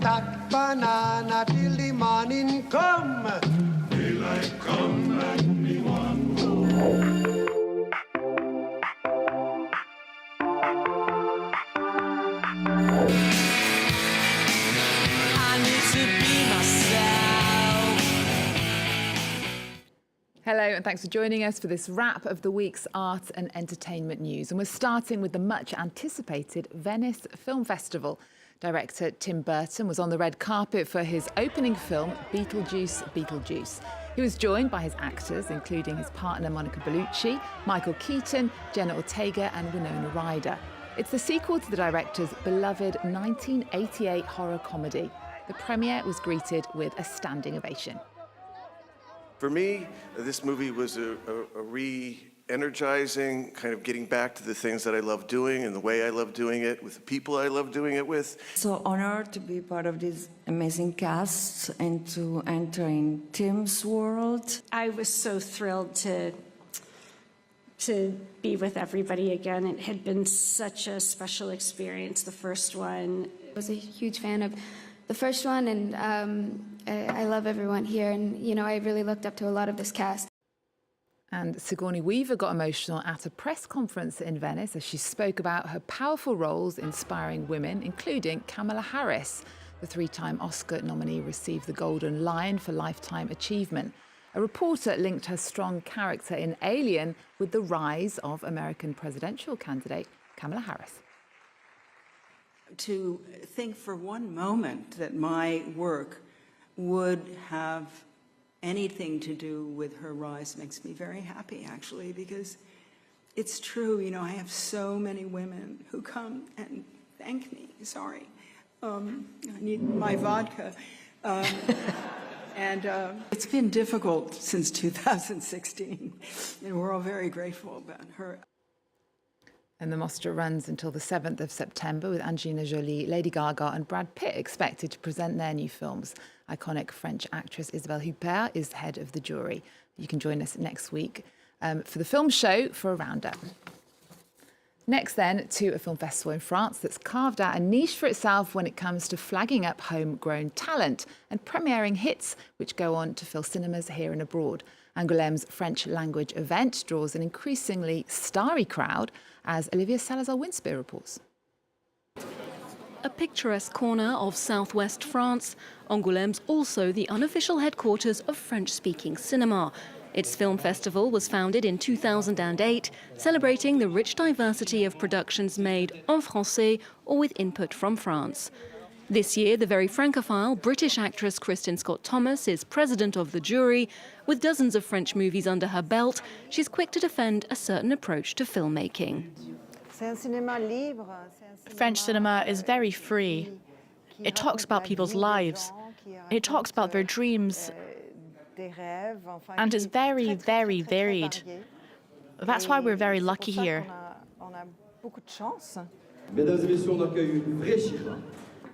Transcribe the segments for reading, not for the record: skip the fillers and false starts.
stack banana till the morning come. Daylight come and me want go. I need to be myself. Hello and thanks for joining us for this wrap of the week's art and entertainment news. And we're starting with the much anticipated Venice Film Festival. Director Tim Burton was on the red carpet for his opening film, Beetlejuice Beetlejuice. He was joined by his actors, including his partner Monica Bellucci, Michael Keaton, Jenna Ortega and Winona Ryder. It's the sequel to the director's beloved 1988 horror comedy. The premiere was greeted with a standing ovation. For me, this movie was a re-energizing, kind of getting back to the things that I love doing and the way I love doing it, with the people I love doing it with. So honored to be part of this amazing cast and to enter in Tim's world. I was so thrilled to be with everybody again. It had been such a special experience, the first one. I was a huge fan of the first one, and I love everyone here, and you know, I really looked up to a lot of this cast. And Sigourney Weaver got emotional at a press conference in Venice as she spoke about her powerful roles inspiring women, including Kamala Harris. The three-time Oscar nominee received the Golden Lion for Lifetime Achievement. A reporter linked her strong character in Alien with the rise of American presidential candidate Kamala Harris. To think for one moment that my work would have anything to do with her rise makes me very happy, actually, because it's true. You know, I have so many women who come and thank me. Sorry, I need my vodka. And it's been difficult since 2016, and we're all very grateful about her. And the mostra runs until the 7th of September with Angelina Jolie, Lady Gaga and Brad Pitt expected to present their new films. Iconic French actress Isabelle Huppert is head of the jury. You can join us next week for the film show for a roundup. Next then to a film festival in France that's carved out a niche for itself when it comes to flagging up homegrown talent and premiering hits which go on to fill cinemas here and abroad. Angouleme's French language event draws an increasingly starry crowd, as Olivia Salazar-Winspear reports. A picturesque corner of southwest France, Angouleme's also the unofficial headquarters of French-speaking cinema. Its film festival was founded in 2008, celebrating the rich diversity of productions made en français or with input from France. This year, the very francophile British actress Kristin Scott Thomas is president of the jury. With dozens of French movies under her belt, she's quick to defend a certain approach to filmmaking. French cinema is very free. It talks about people's lives. It talks about their dreams. And it's very, very varied. That's why we're very lucky here.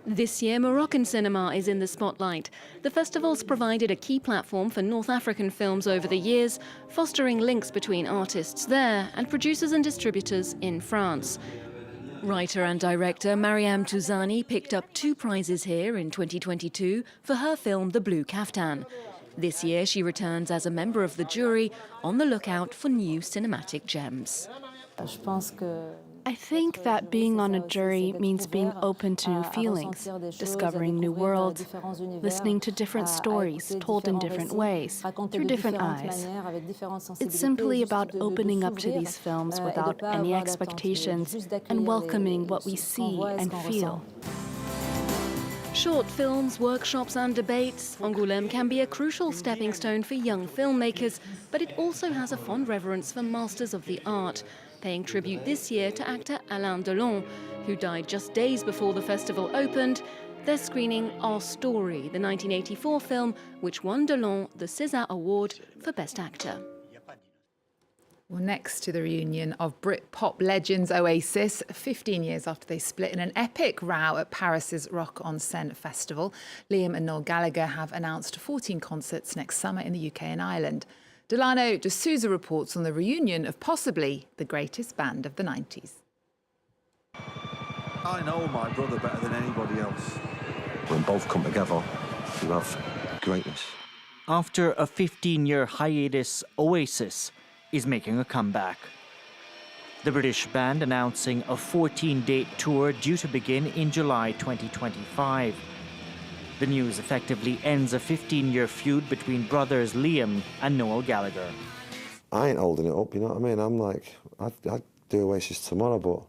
This year, Moroccan cinema is in the spotlight. The festival's provided a key platform for North African films over the years, fostering links between artists there and producers and distributors in France. Writer and director Mariam Touzani picked up 2 prizes here in 2022 for her film The Blue Kaftan. This year, she returns as a member of the jury, on the lookout for new cinematic gems. I think that being on a jury means being open to new feelings, discovering new worlds, listening to different stories told in different ways, through different eyes. It's simply about opening up to these films without any expectations and welcoming what we see and feel. Short films, workshops and debates, Angouleme can be a crucial stepping stone for young filmmakers, but it also has a fond reverence for masters of the art, paying tribute this year to actor Alain Delon, who died just days before the festival opened. They're screening Our Story, the 1984 film, which won Delon the César Award for Best Actor. Well, next to the reunion of Brit-pop legends Oasis, 15 years after they split in an epic row at Paris's Rock on Seine festival, Liam and Noel Gallagher have announced 14 concerts next summer in the UK and Ireland. Delano de Souza reports on the reunion of possibly the greatest band of the 90s. I know my brother better than anybody else. when both come together, you have greatness. After a 15-year hiatus, Oasis is making a comeback. The British band announcing a 14-date tour due to begin in July 2025. The news effectively ends a 15-year feud between brothers Liam and Noel Gallagher. I ain't holding it up, you know what I mean? I'm like, I'd do Oasis tomorrow, but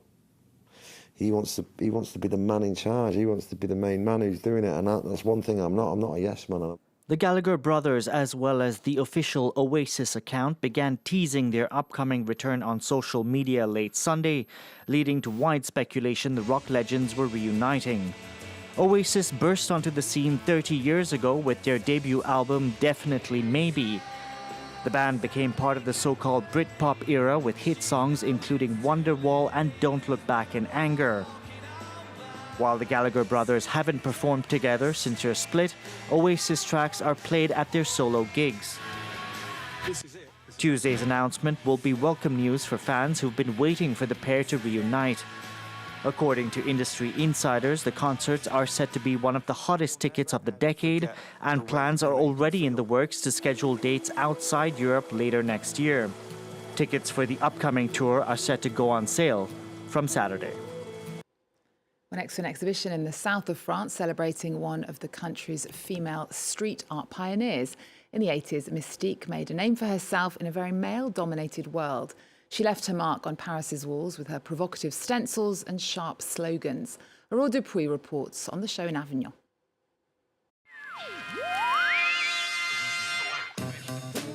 he wants to be the man in charge. He wants to be the main man who's doing it, and that's one thing I'm not. I'm not a yes man. The Gallagher brothers, as well as the official Oasis account, began teasing their upcoming return on social media late Sunday, leading to wide speculation the rock legends were reuniting. Oasis burst onto the scene 30 years ago with their debut album Definitely Maybe. The band became part of the so-called Britpop era with hit songs including Wonderwall and Don't Look Back in Anger. While the Gallagher brothers haven't performed together since their split, Oasis tracks are played at their solo gigs. Tuesday's announcement will be welcome news for fans who've been waiting for the pair to reunite. According to industry insiders, the concerts are set to be one of the hottest tickets of the decade, and plans are already in the works to schedule dates outside Europe later next year. Tickets for the upcoming tour are set to go on sale from Saturday. We're next to an exhibition in the south of France celebrating one of the country's female street art pioneers. In the 80s, Miss.Tic made a name for herself in a very male-dominated world. She left her mark on Paris's walls with her provocative stencils and sharp slogans. Aurore Dupuis reports on the show in Avignon.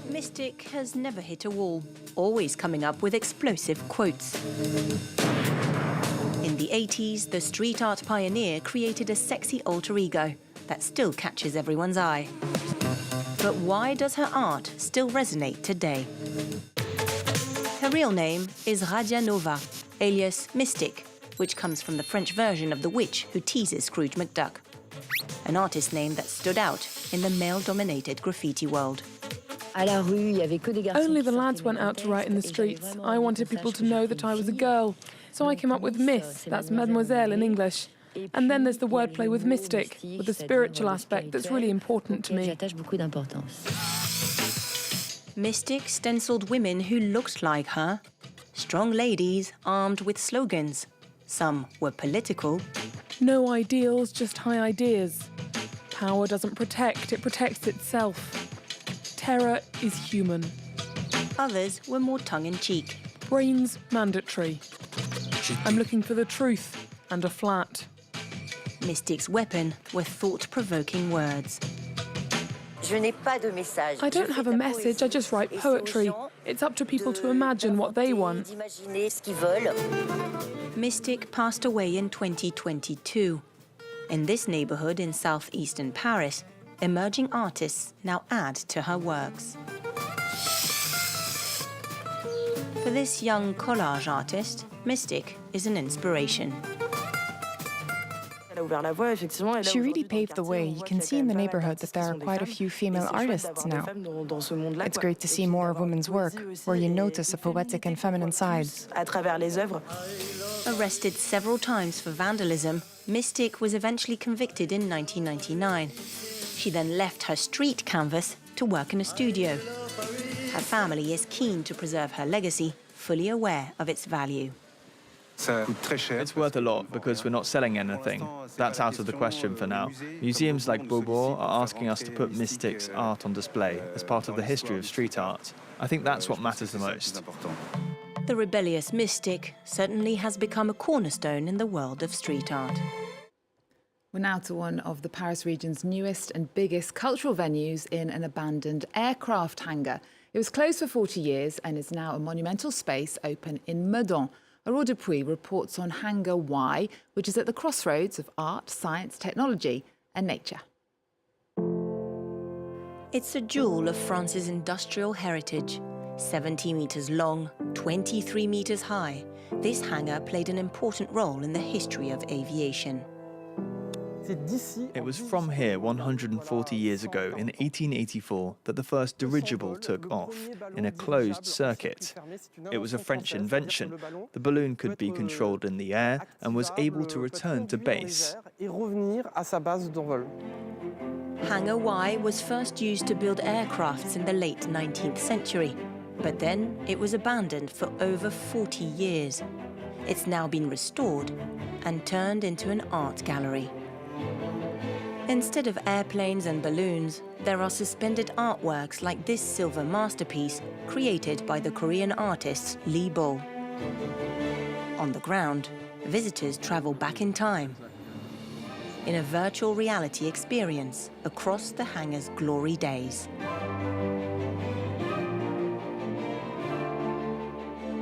Miss.Tic has never hit a wall, always coming up with explosive quotes. In the 80s, the street art pioneer created a sexy alter ego that still catches everyone's eye. But why does her art still resonate today? Her real name is Radia Nova, alias Miss.Tic, which comes from the French version of the witch who teases Scrooge McDuck. An artist name that stood out in the male-dominated graffiti world. Only the lads went out to write in the streets. I wanted people to know that I was a girl. So I came up with Miss, that's Mademoiselle in English. And then there's the wordplay with Mystic, with a spiritual aspect that's really important to me. Miss.Tic stenciled women who looked like her. Strong ladies armed with slogans. Some were political. No ideals, just high ideas. Power doesn't protect, it protects itself. Terror is human. Others were more tongue-in-cheek. Brains mandatory. I'm looking for the truth and a flat. Miss.Tic's weapon were thought-provoking words. I don't have a message, I just write poetry. It's up to people to imagine what they want. Miss.Tic passed away in 2022. In this neighborhood in southeastern Paris, emerging artists now add to her works. For this young collage artist, Miss.Tic is an inspiration. She really paved the way. You can see in the neighborhood that there are quite a few female artists now. It's great to see more of women's work, where you notice a poetic and feminine side. Arrested several times for vandalism, Miss.Tic was eventually convicted in 1999. She then left her street canvas to work in a studio. Her family is keen to preserve her legacy, fully aware of its value. It's worth a lot because we're not selling anything. That's out of the question for now. Museums like Beaubourg are asking us to put Miss.Tic's art on display as part of the history of street art. I think that's what matters the most. The rebellious Miss.Tic certainly has become a cornerstone in the world of street art. We're now to one of the Paris region's newest and biggest cultural venues in an abandoned aircraft hangar. It was closed for 40 years and is now a monumental space open in Meudon. Aurore Dupuis reports on Hangar Y, which is at the crossroads of art, science, technology and nature. It's a jewel of France's industrial heritage. 70 metres long, 23 metres high, this hangar played an important role in the history of aviation. It was from here 140 years ago, in 1884, that the first dirigible took off in a closed circuit. It was a French invention. The balloon could be controlled in the air and was able to return to base. Hangar Y was first used to build aircrafts in the late 19th century, but then it was abandoned for over 40 years. It's now been restored and turned into an art gallery. Instead of airplanes and balloons, there are suspended artworks like this silver masterpiece created by the Korean artist Lee Bo. On the ground, visitors travel back in time in a virtual reality experience across the hangar's glory days.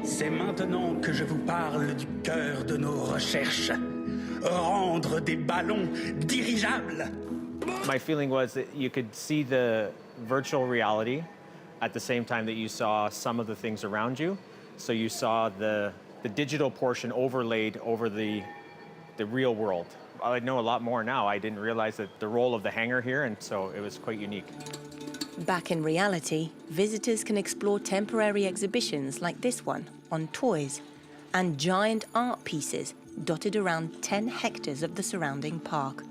C'est maintenant que je vous parle du cœur de nos recherches. Rendre des ballons dirigeables. My feeling was that you could see the virtual reality at the same time that you saw some of the things around you. So you saw the digital portion overlaid over the real world. I know a lot more now. I didn't realize that the role of the hangar here, and so it was quite unique. Back in reality, visitors can explore temporary exhibitions like this one on toys and giant art pieces dotted around 10 hectares of the surrounding park.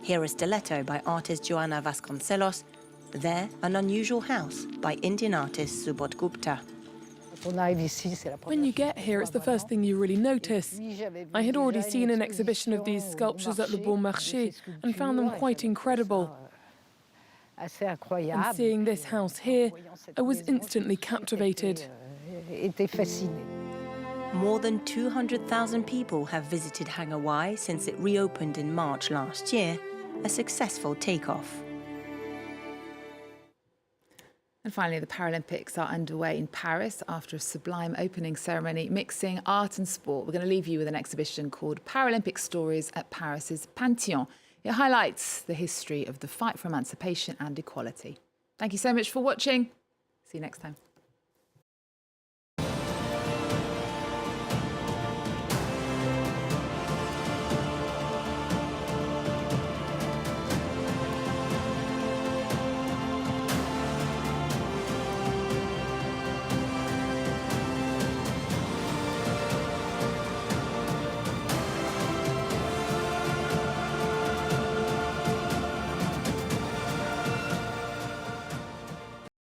Here a stiletto by artist Joanna Vasconcelos, there an unusual house by Indian artist Subodh Gupta. When you get here, it's the first thing you really notice. I had already seen an exhibition of these sculptures at Le Bon Marché and found them quite incredible. And seeing this house here, I was instantly captivated. More than 200,000 people have visited Hangar Y since it reopened in March last year, a successful takeoff. And finally, the Paralympics are underway in Paris after a sublime opening ceremony mixing art and sport. We're going to leave you with an exhibition called Paralympic Stories at Paris's Pantheon. It highlights the history of the fight for emancipation and equality. Thank you so much for watching. See you next time.